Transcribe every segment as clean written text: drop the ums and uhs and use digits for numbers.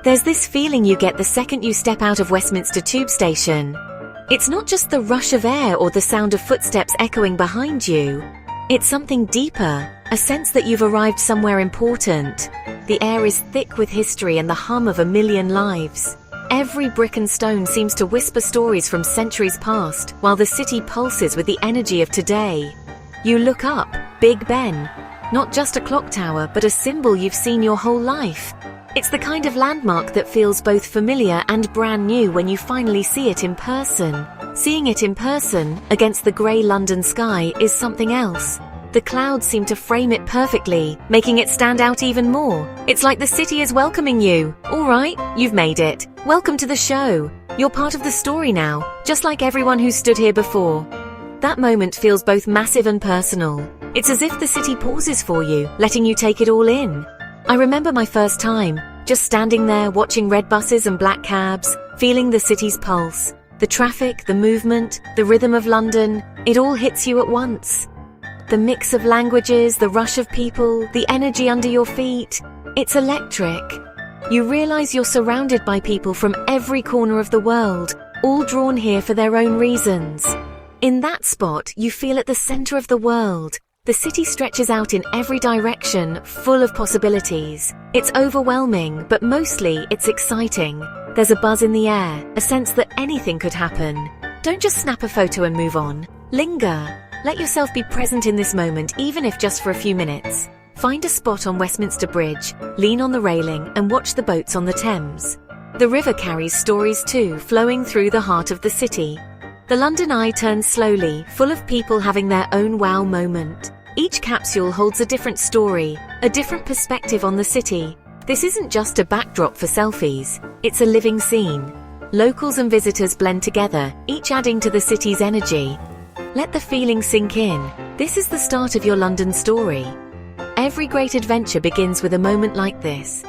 There's this feeling you get the second you step out of Westminster Tube Station. It's not just the rush of air or the sound of footsteps echoing behind you. It's something deeper, a sense that you've arrived somewhere important. The air is thick with history and the hum of a million lives. Every brick and stone seems to whisper stories from centuries past, while the city pulses with the energy of today. You look up, Big Ben. Not just a clock tower, but a symbol you've seen your whole life. It's the kind of landmark that feels both familiar and brand new when you finally see it in person. Seeing it in person, against the grey London sky, is something else. The clouds seem to frame it perfectly, making it stand out even more. It's like the city is welcoming you. All right, you've made it. Welcome to the show. You're part of the story now, just like everyone who stood here before. That moment feels both massive and personal. It's as if the city pauses for you, letting you take it all in. I remember my first time, just standing there watching red buses and black cabs, feeling the city's pulse. The traffic, the movement, the rhythm of London, it all hits you at once. The mix of languages, the rush of people, the energy under your feet, it's electric. You realize you're surrounded by people from every corner of the world, all drawn here for their own reasons. In that spot, you feel at the center of the world. The city stretches out in every direction, full of possibilities. It's overwhelming, but mostly it's exciting. There's a buzz in the air, a sense that anything could happen. Don't just snap a photo and move on. Linger. Let yourself be present in this moment, even if just for a few minutes. Find a spot on Westminster Bridge, lean on the railing, and watch the boats on the Thames. The river carries stories too, flowing through the heart of the city. The London Eye turns slowly, full of people having their own wow moment. Each capsule holds a different story, a different perspective on the city. This isn't just a backdrop for selfies, it's a living scene. Locals and visitors blend together, each adding to the city's energy. Let the feeling sink in. This is the start of your London story. Every great adventure begins with a moment like this.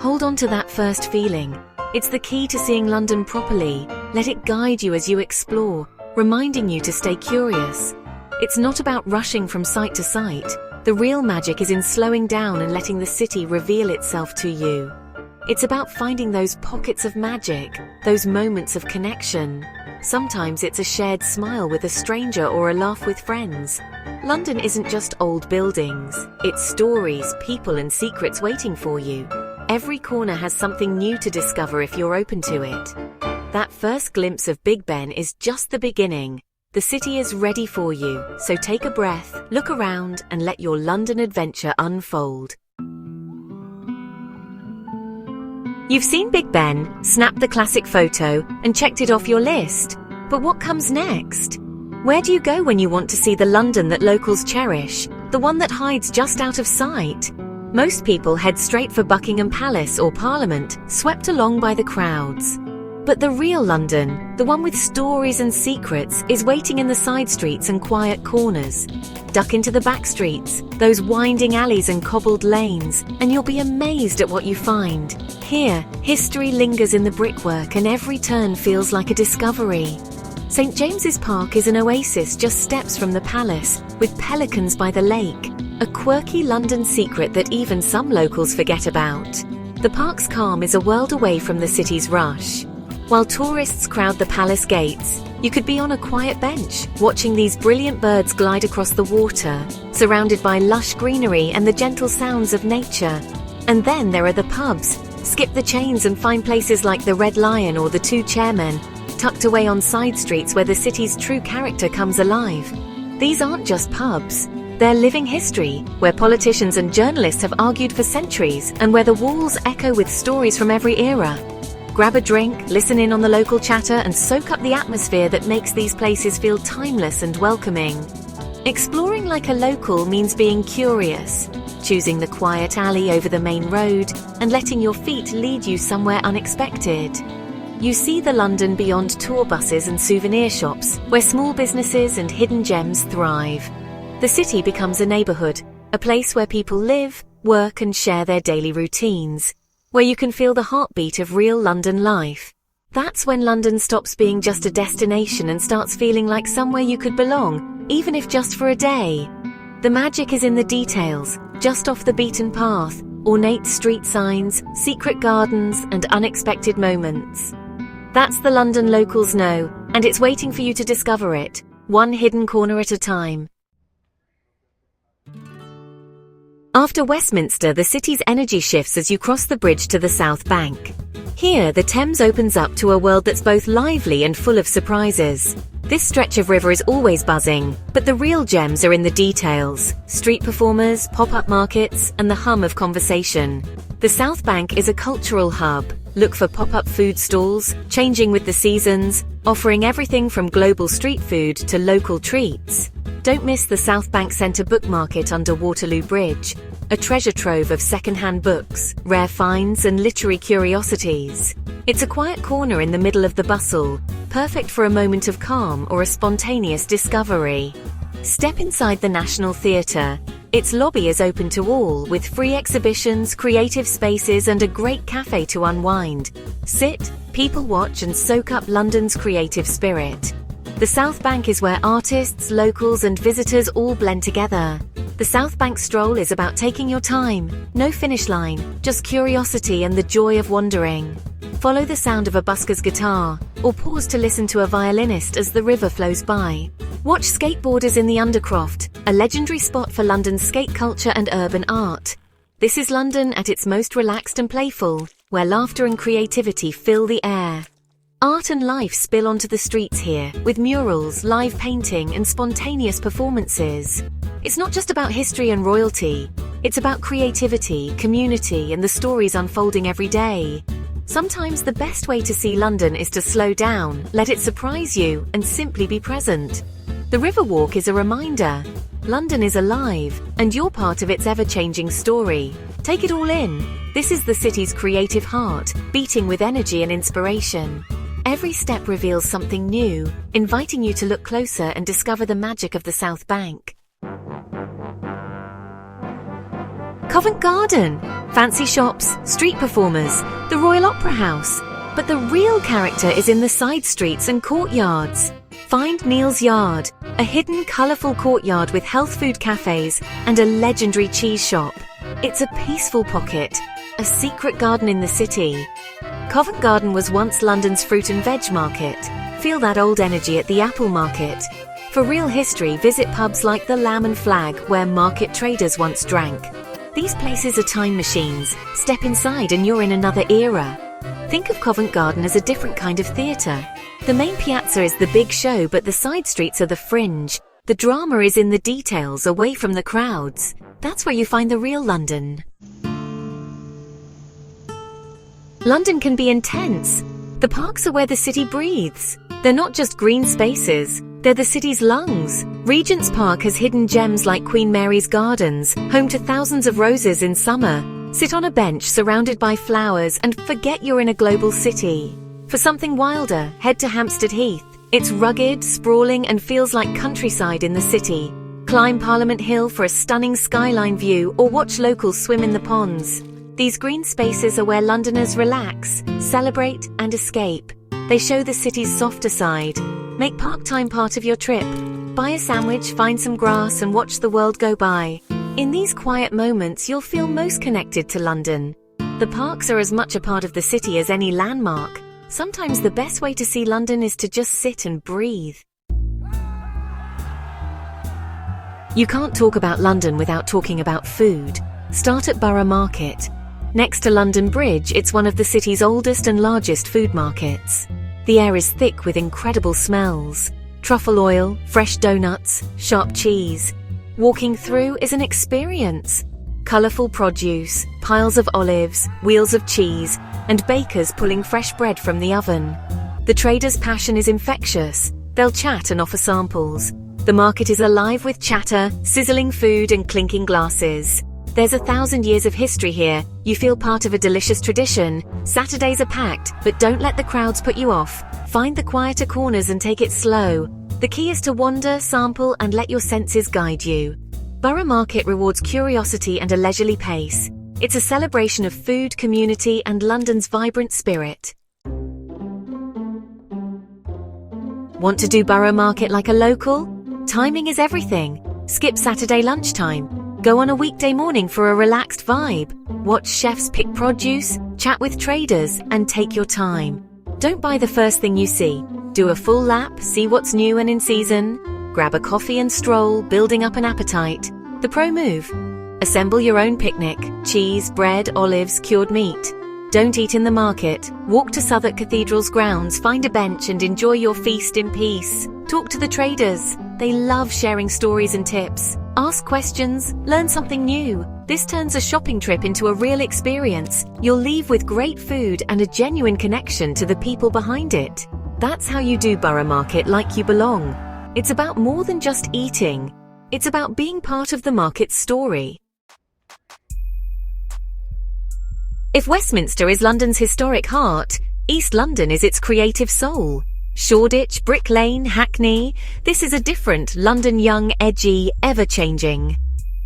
Hold on to that first feeling. It's the key to seeing London properly. Let it guide you as you explore, reminding you to stay curious. It's not about rushing from site to site. The real magic is in slowing down and letting the city reveal itself to you. It's about finding those pockets of magic, those moments of connection. Sometimes it's a shared smile with a stranger or a laugh with friends. London isn't just old buildings. It's stories, people, and secrets waiting for you. Every corner has something new to discover if you're open to it. That first glimpse of Big Ben is just the beginning. The city is ready for you, so take a breath, look around, and let your London adventure unfold. You've seen Big Ben, snapped the classic photo, and checked it off your list. But what comes next? Where do you go when you want to see the London that locals cherish, the one that hides just out of sight? Most people head straight for Buckingham Palace or Parliament, swept along by the crowds. But the real London, the one with stories and secrets, is waiting in the side streets and quiet corners. Duck into the back streets, those winding alleys and cobbled lanes, and you'll be amazed at what you find. Here, history lingers in the brickwork and every turn feels like a discovery. St. James's Park is an oasis just steps from the palace, with pelicans by the lake. A quirky London secret that even some locals forget about. The park's calm is a world away from the city's rush. While tourists crowd the palace gates, you could be on a quiet bench, watching these brilliant birds glide across the water, surrounded by lush greenery and the gentle sounds of nature. And then there are the pubs. Skip the chains and find places like the Red Lion or the Two Chairmen, tucked away on side streets where the city's true character comes alive. These aren't just pubs. They're living history, where politicians and journalists have argued for centuries and where the walls echo with stories from every era. Grab a drink, listen in on the local chatter, and soak up the atmosphere that makes these places feel timeless and welcoming. Exploring like a local means being curious, choosing the quiet alley over the main road, and letting your feet lead you somewhere unexpected. You see the London beyond tour buses and souvenir shops, where small businesses and hidden gems thrive. The city becomes a neighborhood, a place where people live, work, and share their daily routines, where you can feel the heartbeat of real London life. That's when London stops being just a destination and starts feeling like somewhere you could belong, even if just for a day. The magic is in the details, just off the beaten path, ornate street signs, secret gardens, and unexpected moments. That's the London locals know, and it's waiting for you to discover it, one hidden corner at a time. After Westminster, the city's energy shifts as you cross the bridge to the South Bank. Here, the Thames opens up to a world that's both lively and full of surprises. This stretch of river is always buzzing, but the real gems are in the details: street performers, pop-up markets, and the hum of conversation. The South Bank is a cultural hub. Look for pop-up food stalls, changing with the seasons, offering everything from global street food to local treats. Don't miss the South Bank Centre Book Market under Waterloo Bridge, a treasure trove of second-hand books, rare finds, and literary curiosities. It's a quiet corner in the middle of the bustle, perfect for a moment of calm or a spontaneous discovery. Step inside the National Theatre. Its lobby is open to all, with free exhibitions, creative spaces, and a great cafe to unwind. Sit, people watch, and soak up London's creative spirit. The South Bank is where artists, locals, and visitors all blend together. The South Bank stroll is about taking your time. No finish line, just curiosity and the joy of wandering. Follow the sound of a busker's guitar, or pause to listen to a violinist as the river flows by. Watch skateboarders in the Undercroft, a legendary spot for London's skate culture and urban art. This is London at its most relaxed and playful, where laughter and creativity fill the air. Art and life spill onto the streets here, with murals, live painting, and spontaneous performances. It's not just about history and royalty. It's about creativity, community, and the stories unfolding every day. Sometimes the best way to see London is to slow down, let it surprise you, and simply be present. The Riverwalk is a reminder. London is alive, and you're part of its ever-changing story. Take it all in. This is the city's creative heart, beating with energy and inspiration. Every step reveals something new, inviting you to look closer and discover the magic of the South Bank. Covent Garden. Fancy shops, street performers, the Royal Opera House. But the real character is in the side streets and courtyards. Find Neal's Yard, a hidden, colourful courtyard with health food cafes and a legendary cheese shop. It's a peaceful pocket, a secret garden in the city. Covent Garden was once London's fruit and veg market. Feel that old energy at the Apple Market. For real history, visit pubs like the Lamb and Flag, where market traders once drank. These places are time machines. Step inside and you're in another era. Think of Covent Garden as a different kind of theatre. The main piazza is the big show, but the side streets are the fringe. The drama is in the details, away from the crowds. That's where you find the real London. London can be intense. The parks are where the city breathes. They're not just green spaces, they're the city's lungs. Regent's Park has hidden gems like Queen Mary's Gardens, home to thousands of roses in summer. Sit on a bench surrounded by flowers and forget you're in a global city. For something wilder, head to Hampstead Heath. It's rugged, sprawling, and feels like countryside in the city. Climb Parliament Hill for a stunning skyline view, or watch locals swim in the ponds. These green spaces are where Londoners relax, celebrate, and escape. They show the city's softer side. Make park time part of your trip. Buy a sandwich, find some grass, and watch the world go by. In these quiet moments, you'll feel most connected to London. The parks are as much a part of the city as any landmark. Sometimes the best way to see London is to just sit and breathe. You can't talk about London without talking about food. Start at Borough Market. Next to London Bridge, it's one of the city's oldest and largest food markets. The air is thick with incredible smells. Truffle oil, fresh donuts, sharp cheese. Walking through is an experience. Colourful produce, piles of olives, wheels of cheese, and bakers pulling fresh bread from the oven. The traders' passion is infectious. They'll chat and offer samples. The market is alive with chatter, sizzling food, and clinking glasses. There's 1,000 years of history here. You feel part of a delicious tradition. Saturdays are packed, but don't let the crowds put you off. Find the quieter corners and take it slow. The key is to wander, sample, and let your senses guide you. Borough Market rewards curiosity and a leisurely pace. It's a celebration of food, community, and London's vibrant spirit. Want to do Borough Market like a local? Timing is everything. Skip Saturday lunchtime. Go on a weekday morning for a relaxed vibe. Watch chefs pick produce, chat with traders, and take your time. Don't buy the first thing you see. Do a full lap, see what's new and in season. Grab a coffee and stroll, building up an appetite. The pro move. Assemble your own picnic. Cheese, bread, olives, cured meat. Don't eat in the market. Walk to Southwark Cathedral's grounds, find a bench and enjoy your feast in peace. Talk to the traders. They love sharing stories and tips. Ask questions, learn something new. This turns a shopping trip into a real experience. You'll leave with great food and a genuine connection to the people behind it. That's how you do Borough Market like you belong. It's about more than just eating. It's about being part of the market's story. If Westminster is London's historic heart, East London is its creative soul. Shoreditch, Brick Lane, Hackney, this is a different London, young, edgy, ever-changing.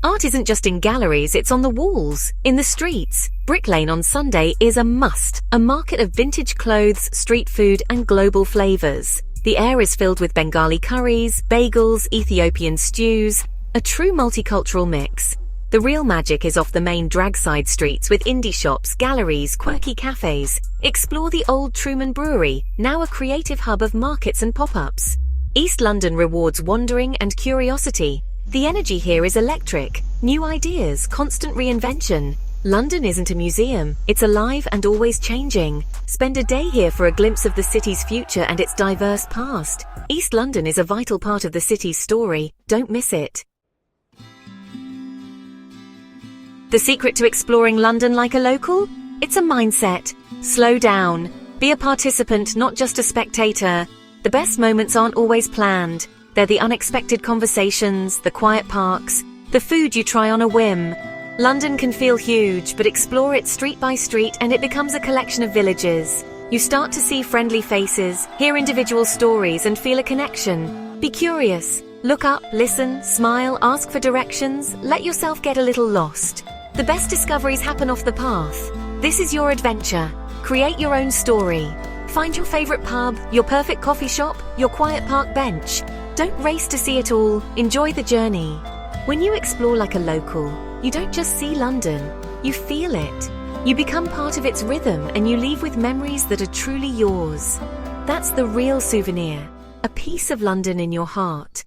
Art isn't just in galleries, it's on the walls, in the streets. Brick Lane on Sunday is a must, a market of vintage clothes, street food and global flavours. The air is filled with Bengali curries, bagels, Ethiopian stews, a true multicultural mix. The real magic is off the main dragside streets with indie shops, galleries, quirky cafes. Explore the old Truman Brewery, now a creative hub of markets and pop-ups. East London rewards wandering and curiosity. The energy here is electric. New ideas, constant reinvention. London isn't a museum, it's alive and always changing. Spend a day here for a glimpse of the city's future and its diverse past. East London is a vital part of the city's story. Don't miss it. The secret to exploring London like a local? It's a mindset. Slow down. Be a participant, not just a spectator. The best moments aren't always planned. They're the unexpected conversations, the quiet parks, the food you try on a whim. London can feel huge, but explore it street by street and it becomes a collection of villages. You start to see friendly faces, hear individual stories and feel a connection. Be curious. Look up, listen, smile, ask for directions. Let yourself get a little lost. The best discoveries happen off the path. This is your adventure. Create your own story. Find your favorite pub, your perfect coffee shop, your quiet park bench. Don't race to see it all. Enjoy the journey. When you explore like a local, you don't just see London, you feel it. You become part of its rhythm and you leave with memories that are truly yours. That's the real souvenir, a piece of London in your heart.